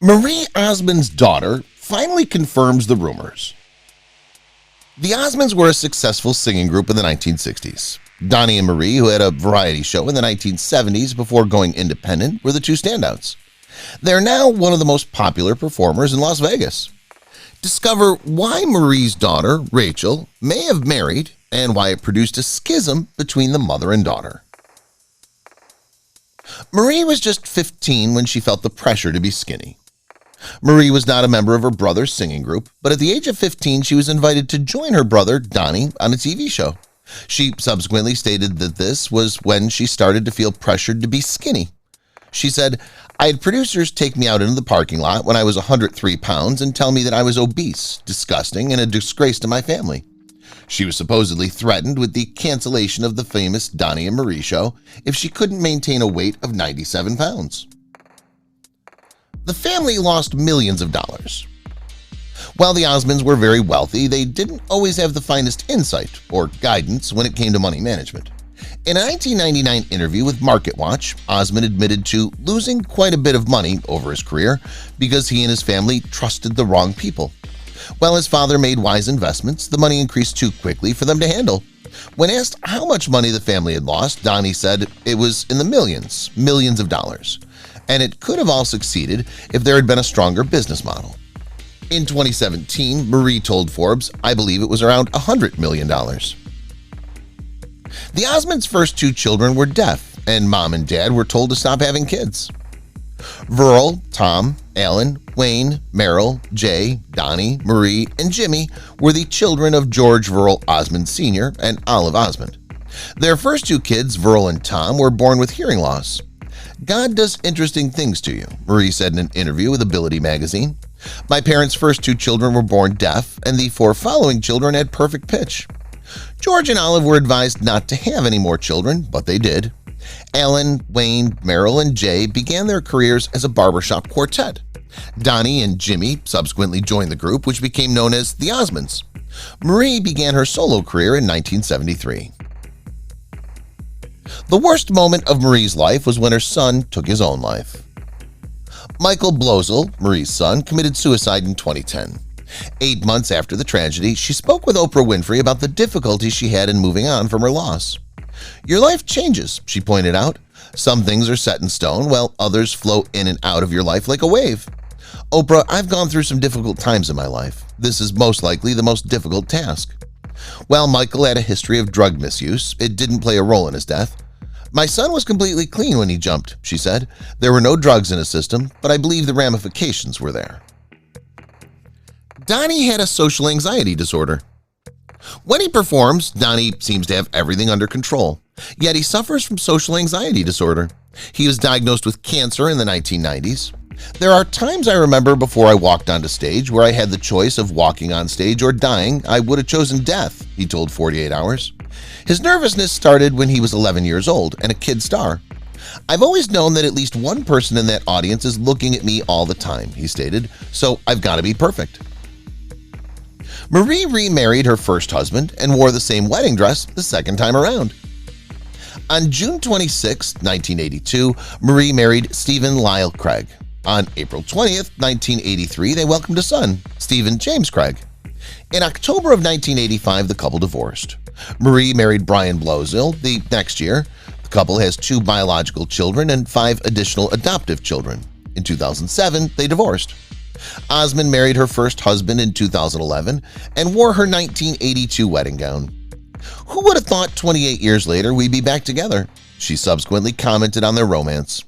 Marie Osmond's daughter finally confirms the rumors. The Osmonds were a successful singing group in the 1960s. Donnie and Marie, who had a variety show in the 1970s before going independent, were the two standouts. They're now one of the most popular performers in Las Vegas. Discover why Marie's daughter, Rachel, may have married and why it produced a schism between the mother and daughter. Marie was just 15 when she felt the pressure to be skinny. Marie was not a member of her brother's singing group, but at the age of 15 she was invited to join her brother, Donnie, on a TV show. She subsequently stated that this was when she started to feel pressured to be skinny. She said, "I had producers take me out into the parking lot when I was 103 pounds and tell me that I was obese, disgusting, and a disgrace to my family." She was supposedly threatened with the cancellation of the famous Donnie and Marie show if she couldn't maintain a weight of 97 pounds. The family lost millions of dollars. While the Osmonds were very wealthy, they didn't always have the finest insight or guidance when it came to money management. In a 1999 interview with MarketWatch, Osmond admitted to losing quite a bit of money over his career because he and his family trusted the wrong people. While his father made wise investments, the money increased too quickly for them to handle. When asked how much money the family had lost, Donnie said it was in the millions of dollars, and it could have all succeeded if there had been a stronger business model. In 2017, Marie told Forbes, "I believe it was around $100 million." The Osmonds' first two children were deaf, and mom and dad were told to stop having kids. Verl, Tom, Alan, Wayne, Merrill, Jay, Donnie, Marie, and Jimmy were the children of George Verl Osmond Sr. and Olive Osmond. Their first two kids, Verl and Tom, were born with hearing loss. "God does interesting things to you," Marie said in an interview with Ability magazine. "My parents' first two children were born deaf, and the four following children had perfect pitch." George and Olive were advised not to have any more children, but they did. Alan, Wayne, Merrill, and Jay began their careers as a barbershop quartet. Donnie and Jimmy subsequently joined the group, which became known as the Osmonds. Marie began her solo career in 1973. The worst moment of Marie's life was when her son took his own life. Michael Blosel, Marie's son, committed suicide in 2010. 8 months after the tragedy, she spoke with Oprah Winfrey about the difficulty she had in moving on from her loss. "Your life changes," she pointed out. "Some things are set in stone, while others flow in and out of your life like a wave. Oprah, I've gone through some difficult times in my life. This is most likely the most difficult task." While Michael had a history of drug misuse, it didn't play a role in his death. "My son was completely clean when he jumped," she said. "There were no drugs in his system, but I believe the ramifications were there." Donnie had a social anxiety disorder. When he performs, Donnie seems to have everything under control, yet he suffers from social anxiety disorder. He was diagnosed with cancer in the 1990s. "There are times I remember before I walked onto stage where I had the choice of walking on stage or dying. I would have chosen death," he told 48 Hours. His nervousness started when he was 11 years old and a kid star. "I've always known that at least one person in that audience is looking at me all the time," he stated, "so I've got to be perfect." Marie remarried her first husband and wore the same wedding dress the second time around. On June 26, 1982, Marie married Stephen Lyle Craig. On April 20th, 1983, they welcomed a son, Stephen James Craig. In October of 1985, the couple divorced. Marie married Brian Blosel the next year. The couple has 2 biological children and 5 additional adoptive children. In 2007, they divorced. Osmond married her first husband in 2011 and wore her 1982 wedding gown. "Who would have thought 28 years later we'd be back together?" She subsequently commented on their romance.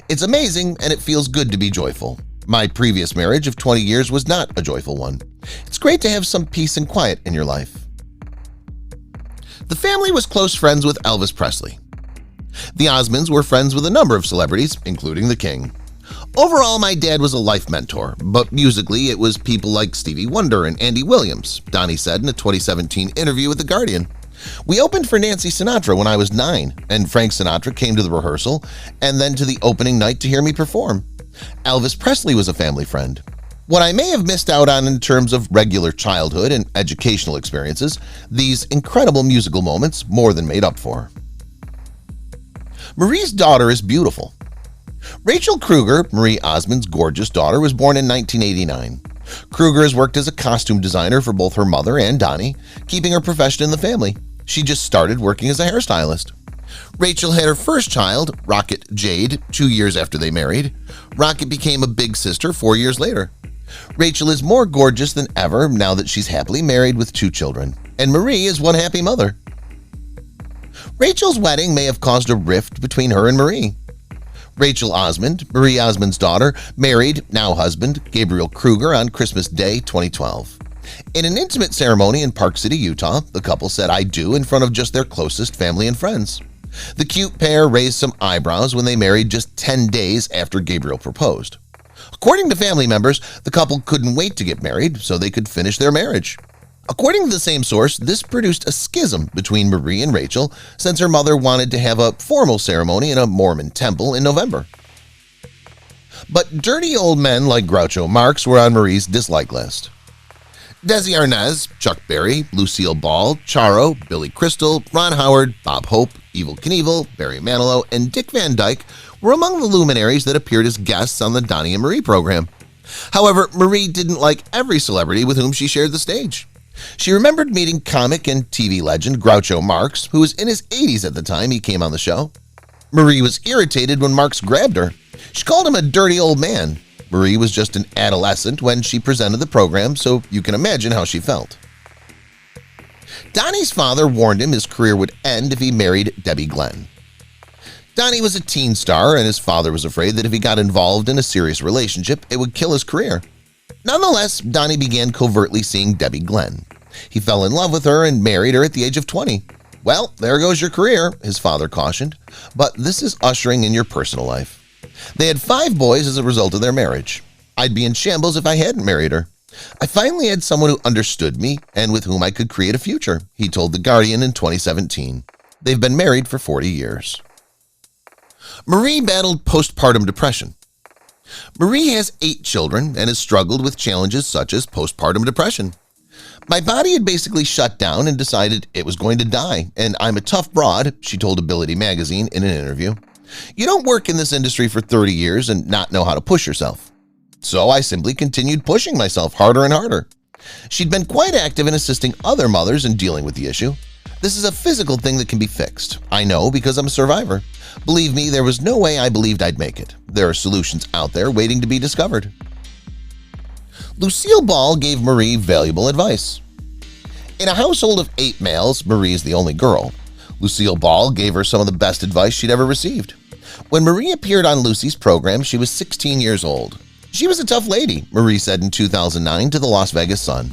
"It's amazing and it feels good to be joyful. My previous marriage of 20 years was not a joyful one. It's great to have some peace and quiet in your life." The family was close friends with Elvis Presley. The Osmonds were friends with a number of celebrities, including the King. "Overall, my dad was a life mentor, but musically it was people like Stevie Wonder and Andy Williams," Donnie said in a 2017 interview with The Guardian. "We opened for Nancy Sinatra when I was 9, and Frank Sinatra came to the rehearsal and then to the opening night to hear me perform. Elvis Presley was a family friend. What I may have missed out on in terms of regular childhood and educational experiences, these incredible musical moments more than made up for." Marie's daughter is beautiful. Rachel Kruger, Marie Osmond's gorgeous daughter, was born in 1989. Kruger has worked as a costume designer for both her mother and Donnie, keeping her profession in the family. She just started working as a hairstylist. Rachel had her first child, Rocket Jade, 2 years after they married. Rocket became a big sister 4 years later. Rachel is more gorgeous than ever now that she's happily married with 2 children, and Marie is one happy mother. Rachel's wedding may have caused a rift between her and Marie. Rachel Osmond, Marie Osmond's daughter, married, now husband, Gabriel Kruger on Christmas Day 2012. In an intimate ceremony in Park City, Utah, the couple said "I do" in front of just their closest family and friends. The cute pair raised some eyebrows when they married just 10 days after Gabriel proposed. According to family members, the couple couldn't wait to get married so they could finish their marriage. According to the same source, this produced a schism between Marie and Rachel since her mother wanted to have a formal ceremony in a Mormon temple in November. But dirty old men like Groucho Marx were on Marie's dislike list. Desi Arnaz, Chuck Berry, Lucille Ball, Charo, Billy Crystal, Ron Howard, Bob Hope, Evel Knievel, Barry Manilow, and Dick Van Dyke were among the luminaries that appeared as guests on the Donnie and Marie program. However, Marie didn't like every celebrity with whom she shared the stage. She remembered meeting comic and TV legend Groucho Marx, who was in his 80s at the time he came on the show. Marie was irritated when Marx grabbed her. She called him a dirty old man. Marie was just an adolescent when she presented the program, so you can imagine how she felt. Donnie's father warned him his career would end if he married Debbie Glenn. Donnie was a teen star, and his father was afraid that if he got involved in a serious relationship, it would kill his career. Nonetheless, Donnie began covertly seeing Debbie Glenn. He fell in love with her and married her at the age of 20. "Well, there goes your career," his father cautioned, "but this is ushering in your personal life." They had 5 boys as a result of their marriage. "I'd be in shambles if I hadn't married her. I finally had someone who understood me and with whom I could create a future," he told The Guardian in 2017. They've been married for 40 years. Marie battled postpartum depression. Marie has 8 children and has struggled with challenges such as postpartum depression. "My body had basically shut down and decided it was going to die, and I'm a tough broad," she told Ability magazine in an interview. "You don't work in this industry for 30 years and not know how to push yourself. So I simply continued pushing myself harder and harder." She'd been quite active in assisting other mothers in dealing with the issue. "This is a physical thing that can be fixed. I know because I'm a survivor. Believe me, there was no way I believed I'd make it. There are solutions out there waiting to be discovered." Lucille Ball gave Marie valuable advice. In a household of 8 males, Marie is the only girl. Lucille Ball gave her some of the best advice she'd ever received. When Marie appeared on Lucy's program, she was 16 years old. "She was a tough lady," Marie said in 2009 to the Las Vegas Sun.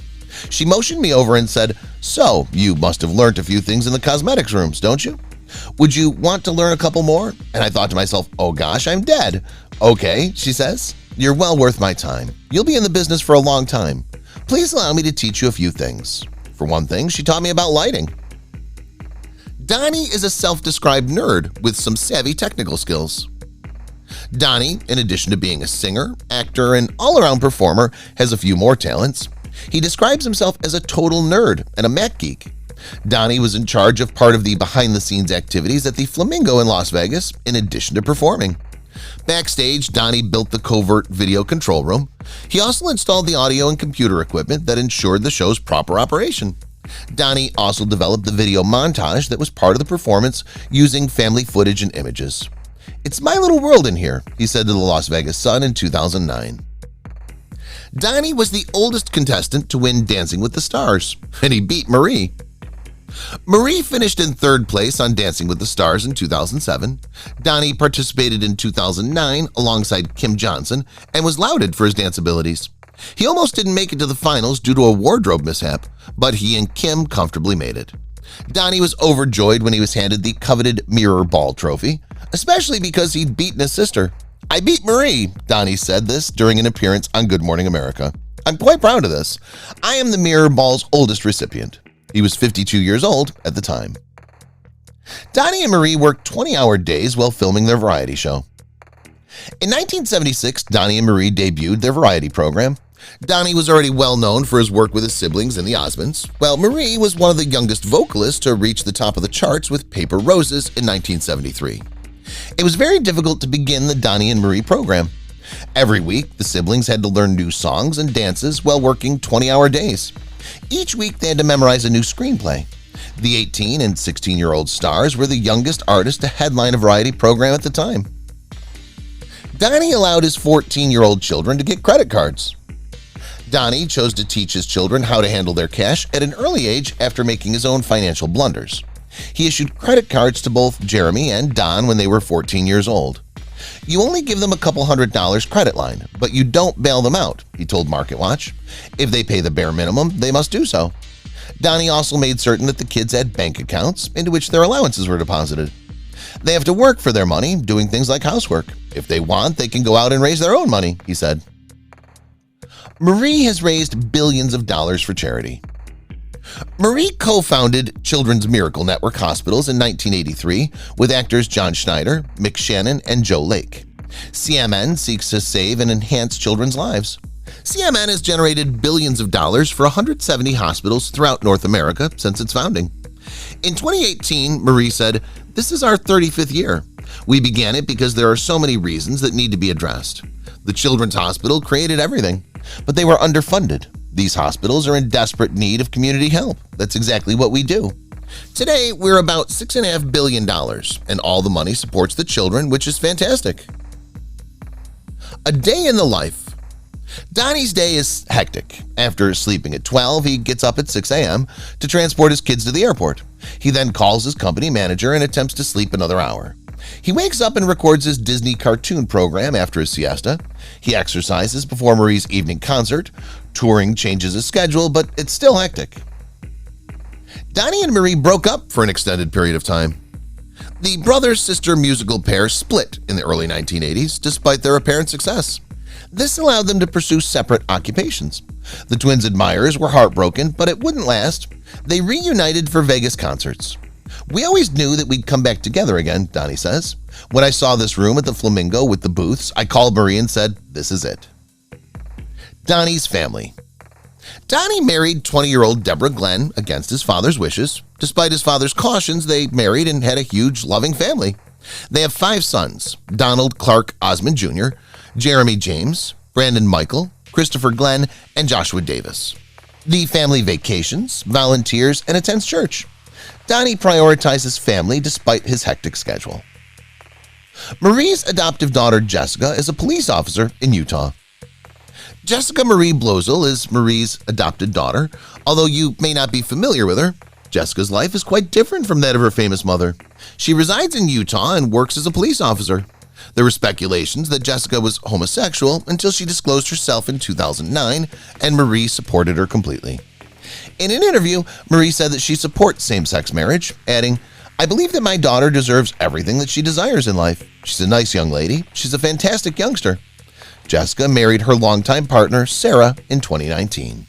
"She motioned me over and said, 'So, you must have learned a few things in the cosmetics rooms, don't you? Would you want to learn a couple more?' And I thought to myself, oh gosh, I'm dead." "Okay," she says, "you're well worth my time. You'll be in the business for a long time. Please allow me to teach you a few things." For one thing, she taught me about lighting. Donnie is a self-described nerd with some savvy technical skills. Donnie, in addition to being a singer, actor, and all-around performer, has a few more talents. He describes himself as a total nerd and a Mac geek. Donnie was in charge of part of the behind-the-scenes activities at the Flamingo in Las Vegas, in addition to performing. Backstage, Donnie built the covert video control room. He also installed the audio and computer equipment that ensured the show's proper operation. Donnie also developed the video montage that was part of the performance using family footage and images. "It's my little world in here," he said to the Las Vegas Sun in 2009. Donnie was the oldest contestant to win Dancing with the Stars, and he beat Marie. Marie finished in 3rd place on Dancing with the Stars in 2007. Donnie participated in 2009 alongside Kim Johnson and was lauded for his dance abilities. He almost didn't make it to the finals due to a wardrobe mishap, but he and Kim comfortably made it. Donnie was overjoyed when he was handed the coveted Mirror Ball trophy, especially because he'd beaten his sister. "I beat Marie," Donnie said this during an appearance on Good Morning America. "I'm quite proud of this. I am the Mirror Ball's oldest recipient." He was 52 years old at the time. Donnie and Marie worked 20-hour days while filming their variety show. In 1976, Donnie and Marie debuted their variety program. Donnie was already well known for his work with his siblings and the Osmonds, while Marie was one of the youngest vocalists to reach the top of the charts with Paper Roses in 1973. It was very difficult to begin the Donnie and Marie program. Every week, the siblings had to learn new songs and dances while working 20-hour days. Each week, they had to memorize a new screenplay. The 18 and 16-year-old stars were the youngest artists to headline a variety program at the time. Donnie allowed his 14-year-old children to get credit cards. Donnie chose to teach his children how to handle their cash at an early age after making his own financial blunders. He issued credit cards to both Jeremy and Don when they were 14 years old. "You only give them a couple $100 credit line, but you don't bail them out," he told MarketWatch. "If they pay the bare minimum, they must do so." Donnie also made certain that the kids had bank accounts into which their allowances were deposited. "They have to work for their money, doing things like housework. If they want, they can go out and raise their own money," he said. Marie has raised billions of dollars for charity. Marie co-founded Children's Miracle Network Hospitals in 1983 with actors John Schneider, Mick Shannon, and Joe Lake. CMN seeks to save and enhance children's lives. CMN has generated billions of dollars for 170 hospitals throughout North America since its founding. In 2018, Marie said, "This is our 35th year. We began it because there are so many reasons that need to be addressed. The Children's Hospital created everything, but they were underfunded. These hospitals are in desperate need of community help. That's exactly what we do. Today, we're about $6.5 billion, and all the money supports the children, which is fantastic." A day in the life. Donnie's day is hectic. After sleeping at 12, he gets up at 6 a.m. to transport his kids to the airport. He then calls his company manager and attempts to sleep another hour. He wakes up and records his Disney cartoon program after his siesta. He exercises before Marie's evening concert. Touring changes his schedule, but it's still hectic. Donnie and Marie broke up for an extended period of time. The brother-sister musical pair split in the early 1980s despite their apparent success. This allowed them to pursue separate occupations. The twins' admirers were heartbroken, but it wouldn't last. They reunited for Vegas concerts. "We always knew that we'd come back together again," Donnie says. "When I saw this room at the Flamingo with the booths, I called Marie and said, 'This is it.'" Donnie's family. Donnie married 20-year-old Deborah Glenn against his father's wishes. Despite his father's cautions, they married and had a huge, loving family. They have 5 sons: Donald Clark Osmond Jr., Jeremy James, Brandon Michael, Christopher Glenn, and Joshua Davis. The family vacations, volunteers, and attends church. Donnie prioritizes family despite his hectic schedule. Marie's adoptive daughter Jessica is a police officer in Utah. Jessica Marie Blosel is Marie's adopted daughter. Although you may not be familiar with her, Jessica's life is quite different from that of her famous mother. She resides in Utah and works as a police officer. There were speculations that Jessica was homosexual until she disclosed herself in 2009, and Marie supported her completely. In an interview, Marie said that she supports same-sex marriage, adding, "I believe that my daughter deserves everything that she desires in life. She's a nice young lady. She's a fantastic youngster." Jessica married her longtime partner, Sarah, in 2019.